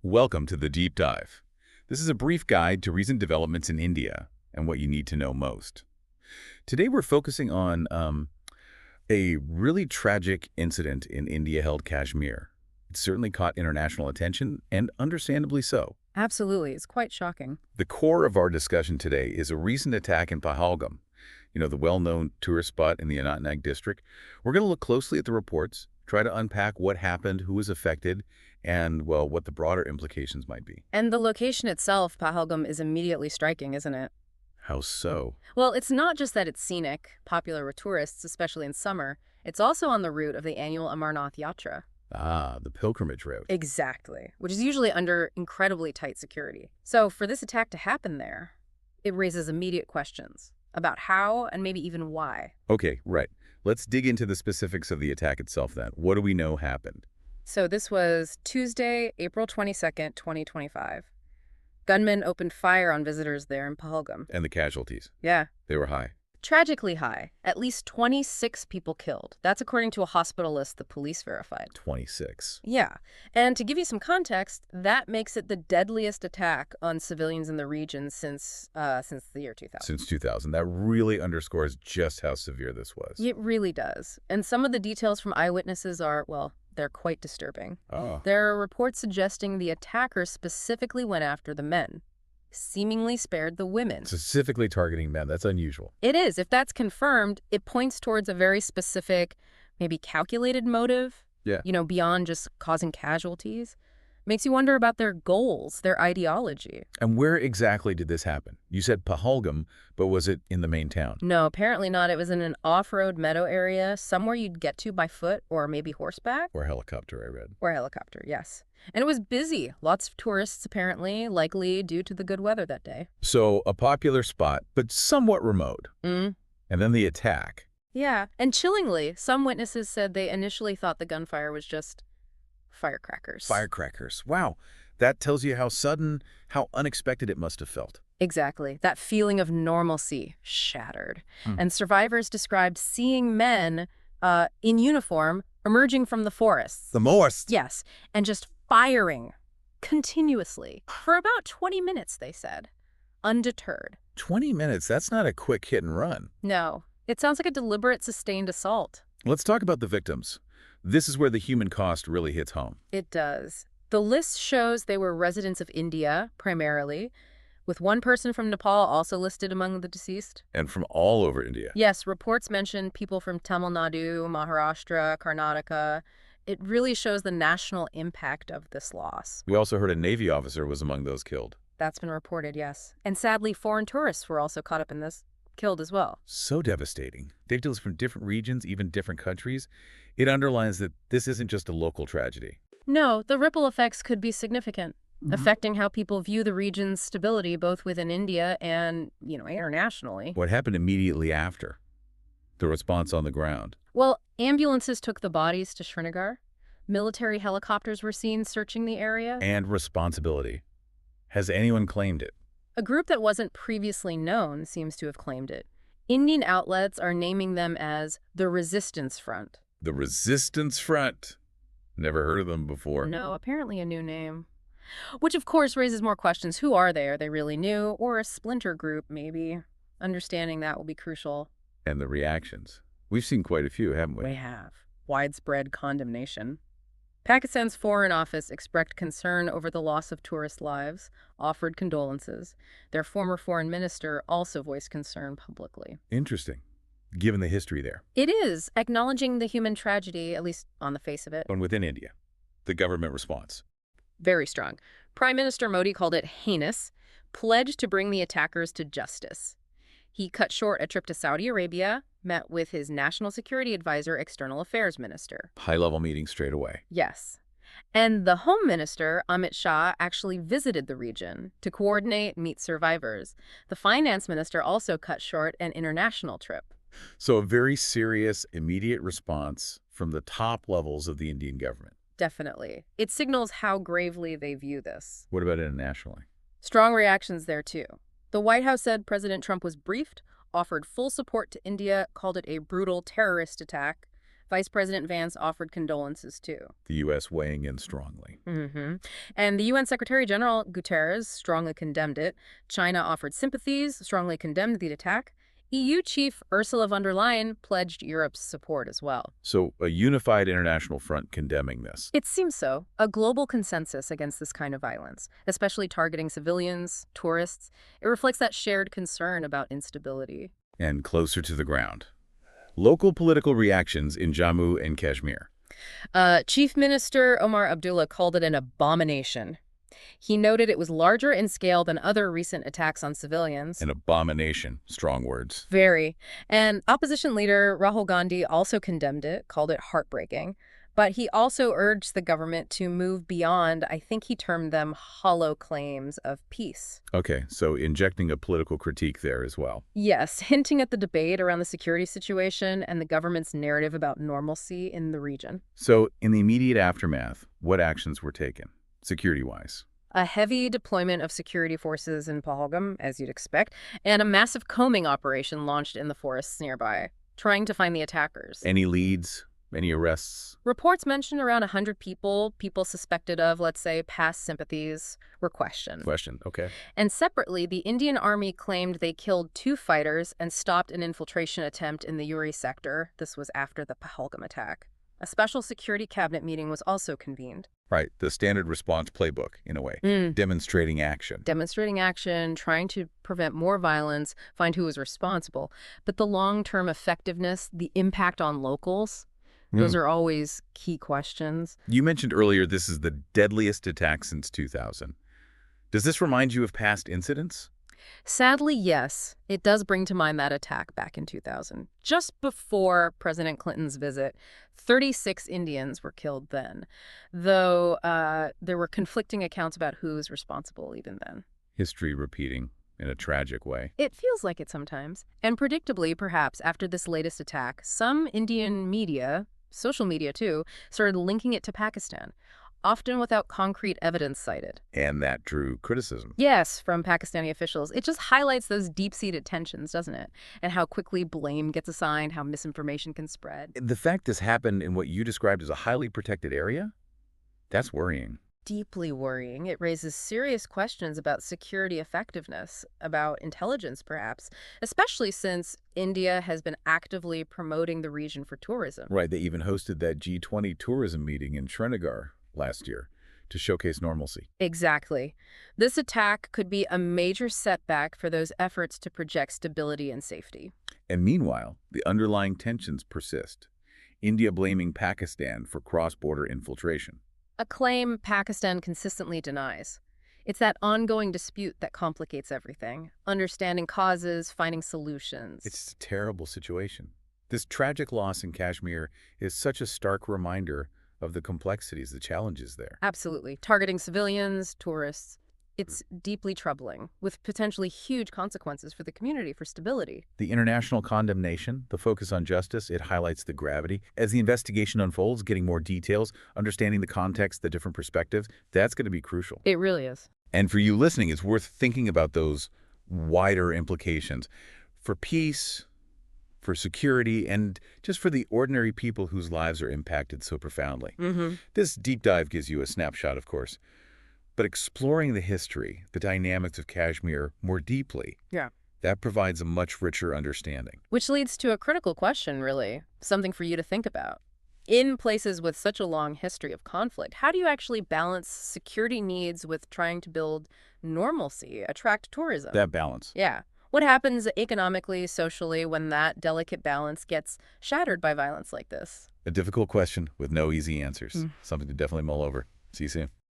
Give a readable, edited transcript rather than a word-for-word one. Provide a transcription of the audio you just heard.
Welcome to the Deep Dive. This is a brief guide to recent developments in India and what you need to know most. Today we're focusing on a really tragic incident in India-held Kashmir. It certainly caught international attention, and understandably so. Absolutely. It's quite shocking. The core of our discussion today is a recent attack in Pahalgam, the well-known tourist spot in the Amarnath district. We're going to look closely at the reports, try to unpack what happened, who was affected, and, well, what the broader implications might be. And the location itself, Pahalgam, is immediately striking, isn't it? How so? Well, it's not just that it's scenic, popular with tourists, especially in summer. It's also on the route of the annual Amarnath Yatra. Ah, the pilgrimage route. Exactly, which is usually under incredibly tight security. So for this attack to happen there, it raises immediate questions about how and maybe even why. Okay, right. Let's dig into the specifics of the attack itself then. What do we know happened? So this was Tuesday, April 22nd, 2025. Gunmen opened fire on visitors there in Pahalgam. And the casualties? Yeah. They were high. Tragically high. At least 26 people killed. That's according to a hospital list the police verified. 26. Yeah. And to give you some context, that makes it the deadliest attack on civilians in the region since the year 2000. Since 2000. That really underscores just how severe this was. It really does. And some of the details from eyewitnesses are, well, they're quite disturbing. Oh. There are reports suggesting the attackers specifically went after the men, seemingly spared the women. Specifically targeting men. That's unusual. It is. If that's confirmed, it points towards a very specific, maybe calculated motive. Yeah. Beyond just causing casualties. Makes you wonder about their goals, their ideology. And where exactly did this happen? You said Pahalgam, but was it in the main town? No, apparently not. It was in an off-road meadow area, somewhere you'd get to by foot or maybe horseback. Or helicopter, I read. Or helicopter, yes. And it was busy. Lots of tourists, apparently, likely due to the good weather that day. So a popular spot, but somewhat remote. And then the attack. Yeah, and chillingly, some witnesses said they initially thought the gunfire was just firecrackers. Firecrackers. Wow. That tells you how sudden, how unexpected it must have felt. Exactly. That feeling of normalcy shattered. And survivors described seeing men in uniform emerging from the forests. The forest? Yes, and just firing continuously for about 20 minutes, they said, undeterred. 20 minutes? That's not a quick hit and run. No, it sounds like a deliberate, sustained assault. Let's talk about the victims. This is where the human cost really hits home. It does. The list shows they were residents of India, primarily, with one person from Nepal also listed among the deceased. And from all over India. Yes, reports mention people from Tamil Nadu, Maharashtra, Karnataka. It really shows the national impact of this loss. We also heard a Navy officer was among those killed. That's been reported, yes. And sadly, foreign tourists were also caught up in this, killed as well. So devastating. Victims from different regions, even different countries. It underlines that this isn't just a local tragedy. No, the ripple effects could be significant, affecting how people view the region's stability both within India and, internationally. What happened immediately after? The response on the ground. Well, ambulances took the bodies to Srinagar. Military helicopters were seen searching the area. And responsibility. Has anyone claimed it? A group that wasn't previously known seems to have claimed it. Indian outlets are naming them as the Resistance Front. The Resistance Front. Never heard of them before. No, apparently a new name. Which, of course, raises more questions. Who are they? Are they really new? Or a splinter group, maybe? Understanding that will be crucial. And the reactions. We've seen quite a few, haven't we? We have. Widespread condemnation. Pakistan's Foreign Office expressed concern over the loss of tourist lives, offered condolences. Their former foreign minister also voiced concern publicly. Interesting, given the history there. It is, acknowledging the human tragedy, at least on the face of it. And within India, the government response. Very strong. Prime Minister Modi called it heinous, pledged to bring the attackers to justice. He cut short a trip to Saudi Arabia, met with his National Security Advisor, External Affairs Minister. High-level meeting straight away. Yes. And the Home Minister, Amit Shah, actually visited the region to coordinate and meet survivors. The Finance Minister also cut short an international trip. So a very serious, immediate response from the top levels of the Indian government. Definitely. It signals how gravely they view this. What about internationally? Strong reactions there, too. The White House said President Trump was briefed, offered full support to India, called it a brutal terrorist attack. Vice President Vance offered condolences, too. The U.S. weighing in strongly. And the UN Secretary General Guterres strongly condemned it. China offered sympathies, strongly condemned the attack. EU Chief Ursula von der Leyen pledged Europe's support as well. So a unified international front condemning this. It seems so. A global consensus against this kind of violence, especially targeting civilians, tourists. It reflects that shared concern about instability. And closer to the ground. Local political reactions in Jammu and Kashmir. Chief Minister Omar Abdullah called it an abomination. He noted it was larger in scale than other recent attacks on civilians. An abomination. Strong words. Very. And opposition leader Rahul Gandhi also condemned it, called it heartbreaking. But he also urged the government to move beyond, I think he termed them, hollow claims of peace. Okay, so injecting a political critique there as well. Yes, hinting at the debate around the security situation and the government's narrative about normalcy in the region. So in the immediate aftermath, what actions were taken, security-wise? A heavy deployment of security forces in Pahalgam, as you'd expect, and a massive combing operation launched in the forests nearby, trying to find the attackers. Any leads? Any arrests? Reports mention around 100 people suspected of, let's say, past sympathies, were questioned. Okay. And separately, the Indian Army claimed they killed 2 fighters and stopped an infiltration attempt in the Uri sector. This was after the Pahalgam attack. A special security cabinet meeting was also convened. Right, the standard response playbook, in a way, demonstrating action. Demonstrating action, trying to prevent more violence, find who was responsible. But the long-term effectiveness, the impact on locals, those are always key questions. You mentioned earlier this is the deadliest attack since 2000. Does this remind you of past incidents? Sadly, yes. It does bring to mind that attack back in 2000. Just before President Clinton's visit, 36 Indians were killed then, though there were conflicting accounts about who was responsible even then. History repeating in a tragic way. It feels like it sometimes. And predictably, perhaps, after this latest attack, some Indian media, social media too, started linking it to Pakistan, often without concrete evidence cited. And that drew criticism. Yes, from Pakistani officials. It just highlights those deep-seated tensions, doesn't it? And how quickly blame gets assigned, how misinformation can spread. The fact this happened in what you described as a highly protected area? That's worrying. Deeply worrying. It raises serious questions about security effectiveness, about intelligence perhaps, especially since India has been actively promoting the region for tourism. Right, they even hosted that G20 tourism meeting in Srinagar last year to showcase normalcy. Exactly. This attack could be a major setback for those efforts to project stability and safety. And meanwhile, the underlying tensions persist. India blaming Pakistan for cross-border infiltration. A claim Pakistan consistently denies. It's that ongoing dispute that complicates everything. Understanding causes, finding solutions. It's a terrible situation. This tragic loss in Kashmir is such a stark reminder of the complexities, the challenges there. Absolutely. Targeting civilians, tourists. It's deeply troubling, with potentially huge consequences for the community, for stability. The international condemnation, the focus on justice, it highlights the gravity. As the investigation unfolds, getting more details, understanding the context, the different perspectives, that's going to be crucial. It really is. And for you listening, it's worth thinking about those wider implications for peace, for security, and just for the ordinary people whose lives are impacted so profoundly. This deep dive gives you a snapshot, of course. But exploring the history, the dynamics of Kashmir more deeply, that provides a much richer understanding. Which leads to a critical question, really, something for you to think about. In places with such a long history of conflict, how do you actually balance security needs with trying to build normalcy, attract tourism? That balance. Yeah. What happens economically, socially, when that delicate balance gets shattered by violence like this? A difficult question with no easy answers. Something to definitely mull over. See you soon.